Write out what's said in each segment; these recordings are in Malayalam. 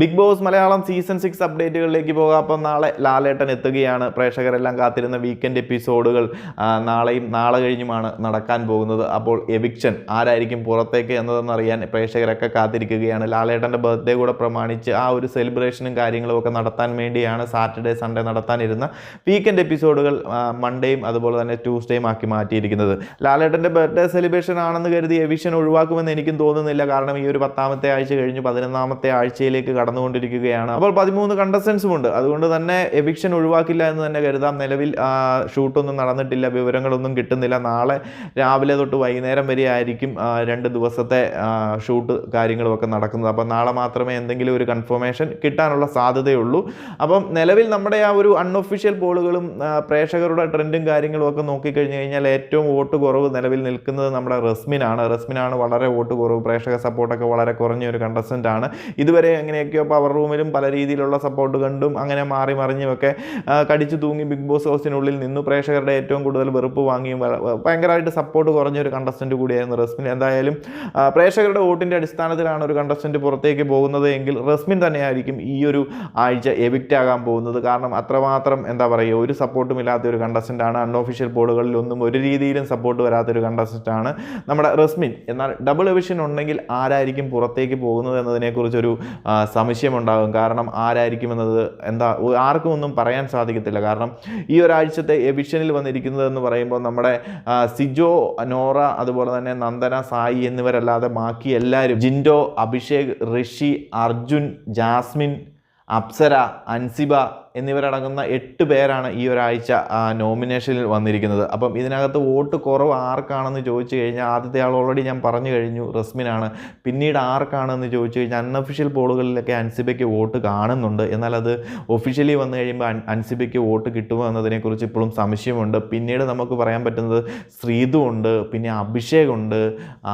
ബിഗ് ബോസ് മലയാളം സീസൺ 6 അപ്ഡേറ്റുകളിലേക്ക് പോകാം. അപ്പം നാളെ ലാലേട്ടൻ എത്തുകയാണ്. പ്രേക്ഷകരെല്ലാം കാത്തിരുന്ന വീക്കെൻഡ് എപ്പിസോഡുകൾ നാളെയും നാളെ കഴിഞ്ഞുമാണ് നടക്കാൻ പോകുന്നത്. അപ്പോൾ എവിക്ഷൻ ആരായിരിക്കും പുറത്തേക്ക് എന്നതെന്നറിയാൻ പ്രേക്ഷകരൊക്കെ കാത്തിരിക്കുകയാണ്. ലാലേട്ടൻ്റെ ബർത്ത്ഡേ കൂടെ പ്രമാണിച്ച് ആ ഒരു സെലിബ്രേഷനും കാര്യങ്ങളും ഒക്കെ നടത്താൻ വേണ്ടിയാണ് സാറ്റർഡേ സൺഡേ നടത്താനിരുന്ന വീക്കെൻഡ് എപ്പിസോഡുകൾ മൺഡേയും അതുപോലെ തന്നെ ട്യൂസ്ഡേയും ആക്കി മാറ്റിയിരിക്കുന്നത്. ലാലേട്ടൻ്റെ ബർത്ത്ഡേ സെലിബ്രേഷൻ ആണെന്ന് കരുതി എവിക്ഷൻ ഒഴിവാക്കുമെന്ന് എനിക്കും തോന്നുന്നില്ല. കാരണം ഈ ഒരു 10ാമത്തെ ആഴ്ച കഴിഞ്ഞ് 11ാമത്തെ ആഴ്ചയിലേക്ക് കടന്നുകൊണ്ടിരിക്കുകയാണ്. അപ്പോൾ 13 കണ്ടസ്റ്റൻസും ഉണ്ട്. അതുകൊണ്ട് തന്നെ എവിക്ഷൻ ഒഴിവാക്കില്ല എന്ന് തന്നെ കരുതാം. നിലവിൽ ഷൂട്ടൊന്നും നടന്നിട്ടില്ല, വിവരങ്ങളൊന്നും കിട്ടുന്നില്ല. നാളെ രാവിലെ തൊട്ട് വൈകുന്നേരം വരെ ആയിരിക്കും 2 ദിവസത്തെ ഷൂട്ട് കാര്യങ്ങളുമൊക്കെ നടക്കുന്നത്. അപ്പം നാളെ മാത്രമേ എന്തെങ്കിലും ഒരു കൺഫർമേഷൻ കിട്ടാനുള്ള സാധ്യതയുള്ളൂ. അപ്പം നിലവിൽ നമ്മുടെ ആ ഒരു അൺഒഫീഷ്യൽ പോളുകളും പ്രേക്ഷകരുടെ ട്രെൻഡും കാര്യങ്ങളും ഒക്കെ നോക്കിക്കഴിഞ്ഞ് കഴിഞ്ഞാൽ ഏറ്റവും വോട്ട് കുറവ് നിലവിൽ നിൽക്കുന്നത് നമ്മുടെ റസ്മിനാണ് വളരെ വോട്ട് കുറവ്. പ്രേക്ഷക സപ്പോർട്ടൊക്കെ വളരെ കുറഞ്ഞ ഒരു കണ്ടസ്റ്റൻ്റ് ആണ്. ഇതുവരെ എങ്ങനെയൊക്കെയോ പവർ റൂമിലും പല രീതിയിലുള്ള സപ്പോർട്ട് കണ്ടും അങ്ങനെ മാറി മറിഞ്ഞുമൊക്കെ കടിച്ചു തൂങ്ങി ബിഗ് ബോസ് ഹൗസിനുള്ളിൽ നിന്നു പ്രേക്ഷകരുടെ ഏറ്റവും കൂടുതൽ വെറുപ്പ് വാങ്ങിയും ഭയങ്കരമായിട്ട് സപ്പോർട്ട് കുറഞ്ഞൊരു കണ്ടസ്റ്റൻ്റ് കൂടിയായിരുന്നു റസ്മിൻ. എന്തായാലും പ്രേക്ഷകരുടെ വോട്ടിൻ്റെ അടിസ്ഥാനത്തിലാണ് ഒരു കണ്ടസ്റ്റൻ്റ് പുറത്തേക്ക് പോകുന്നത് എങ്കിൽ റസ്മിൻ തന്നെയായിരിക്കും ഈ ഒരു ആഴ്ച എവിക്റ്റ് ആകാൻ പോകുന്നത്. കാരണം അത്രമാത്രം എന്താ പറയുക, ഒരു സപ്പോർട്ടും ഇല്ലാത്ത ഒരു കണ്ടസ്റ്റൻ്റാണ്. അൺഒഫീഷ്യൽ പോളുകളിലൊന്നും ഒരു രീതിയിലും സപ്പോർട്ട് വരാത്തൊരു കണ്ടസ്റ്റൻ്റാണ് നമ്മുടെ റസ്മിൻ. എന്നാൽ ഡബിൾ എവിക്ഷൻ ഉണ്ടെങ്കിൽ ആരായിരിക്കും പുറത്തേക്ക് പോകുന്നത് എന്നതിനെക്കുറിച്ചൊരു സംശയമുണ്ടാകും. കാരണം ആരായിരിക്കും എന്നത് ആർക്കും ഒന്നും പറയാൻ സാധിക്കത്തില്ല. കാരണം ഈ ഒരാഴ്ചത്തെ എവിക്ഷനിൽ വന്നിരിക്കുന്നതെന്ന് പറയുമ്പോൾ നമ്മുടെ സിജോ, നോറ, അതുപോലെ തന്നെ നന്ദന, സായി എന്നിവരല്ലാതെ ബാക്കി എല്ലാവരും, ജിൻഡോ, അഭിഷേക്, ഋഷി, അർജുൻ, ജാസ്മിൻ, അപ്സര, അൻസിബ എന്നിവരടങ്ങുന്ന 8 പേരാണ് ഈ ഒരാഴ്ച നോമിനേഷനിൽ വന്നിരിക്കുന്നത്. അപ്പം ഇതിനകത്ത് വോട്ട് കുറവ് ആർക്കാണെന്ന് ചോദിച്ചു കഴിഞ്ഞാൽ ആദ്യത്തെ ആൾ ഓൾറെഡി ഞാൻ പറഞ്ഞു കഴിഞ്ഞു, റസ്മിനാണ്. പിന്നീട് ആർക്കാണെന്ന് ചോദിച്ചു കഴിഞ്ഞാൽ അൺഒഫീഷ്യൽ പോളുകളിലൊക്കെ അൻസിബയ്ക്ക് വോട്ട് കാണുന്നുണ്ട്. എന്നാൽ അത് ഒഫീഷ്യലി വന്നു കഴിയുമ്പോൾ അൻസിബയ്ക്ക് വോട്ട് കിട്ടുമോ എന്നതിനെക്കുറിച്ച് ഇപ്പോഴും സംശയമുണ്ട്. പിന്നീട് നമുക്ക് പറയാൻ പറ്റുന്നത് ശ്രീതു ഉണ്ട്, പിന്നെ അഭിഷേകുണ്ട്,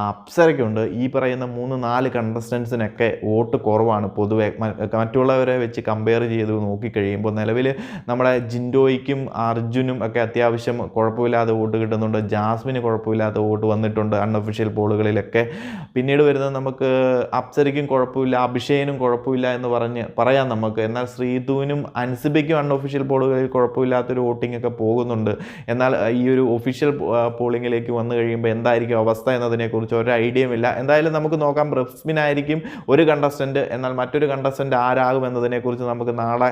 അപ്സരയ്ക്കുണ്ട്. ഈ പറയുന്ന 3-4 കണ്ടസ്റ്റൻസിനൊക്കെ വോട്ട് കുറവാണ് പൊതുവെ മറ്റുള്ളവരെ വെച്ച് കമ്പയർ ചെയ്ത് നോക്കിക്കഴിയുമ്പോൾ. നിലവിൽ നമ്മുടെ ജിൻഡോയ്ക്കും അർജുനും ഒക്കെ അത്യാവശ്യം കുഴപ്പമില്ലാതെ വോട്ട് കിട്ടുന്നുണ്ട്. ജാസ്മിന് കുഴപ്പമില്ലാത്ത വോട്ട് വന്നിട്ടുണ്ട് അൺഒഫീഷ്യൽ പോളുകളിലൊക്കെ. പിന്നീട് വരുന്നത് നമുക്ക് അപ്സരയ്ക്കും കുഴപ്പമില്ല, അഭിഷേകിനും കുഴപ്പമില്ല എന്ന് പറയാം നമുക്ക്. എന്നാൽ ശ്രീധുവിനും അൻസിബയ്ക്കും അൺഒഫീഷ്യൽ പോളുകളിൽ കുഴപ്പമില്ലാത്തൊരു വോട്ടിംഗ് ഒക്കെ പോകുന്നുണ്ട്. എന്നാൽ ഈ ഒരു ഒഫീഷ്യൽ പോളിങ്ങിലേക്ക് വന്നു കഴിയുമ്പോൾ എന്തായിരിക്കും അവസ്ഥ എന്നതിനെക്കുറിച്ച് ഒരു ഐഡിയയും ഇല്ല. എന്തായാലും നമുക്ക് നോക്കാം. റസ്മിനായിരിക്കും ഒരു കണ്ടസ്റ്റൻറ്റ്. എന്നാൽ മറ്റൊരു കണ്ടസ്റ്റൻറ്റ് ആരാകും എന്നതിനെക്കുറിച്ച് നമുക്ക് നാളെ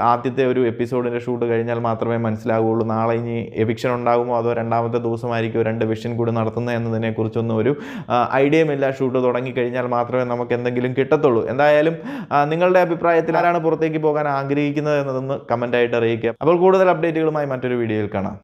ആദ്യത്തെ ഒരു എപ്പിസോഡിൻ്റെ ഷൂട്ട് കഴിഞ്ഞാൽ മാത്രമേ മനസ്സിലാവുകയുള്ളൂ. നാളെ ഇനി എവിക്ഷൻ ഉണ്ടാകുമോ അതോ രണ്ടാമത്തെ ദിവസമായിരിക്കും 2 എവിക്ഷൻ കൂടി നടത്തുന്നത് എന്നതിനെക്കുറിച്ചൊന്നും ഒരു ഐഡിയയുമില്ല. ഷൂട്ട് തുടങ്ങിക്കഴിഞ്ഞാൽ മാത്രമേ നമുക്ക് എന്തെങ്കിലും കിട്ടത്തുള്ളൂ. എന്തായാലും നിങ്ങളുടെ അഭിപ്രായത്തിൽ ആരാണ് പുറത്തേക്ക് പോകാൻ ആഗ്രഹിക്കുന്നത് എന്നതൊന്ന് കമൻ്റായിട്ട് അറിയിക്കുക. അപ്പോൾ കൂടുതൽ അപ്ഡേറ്റുകളുമായി മറ്റൊരു വീഡിയോയിൽ കാണാം.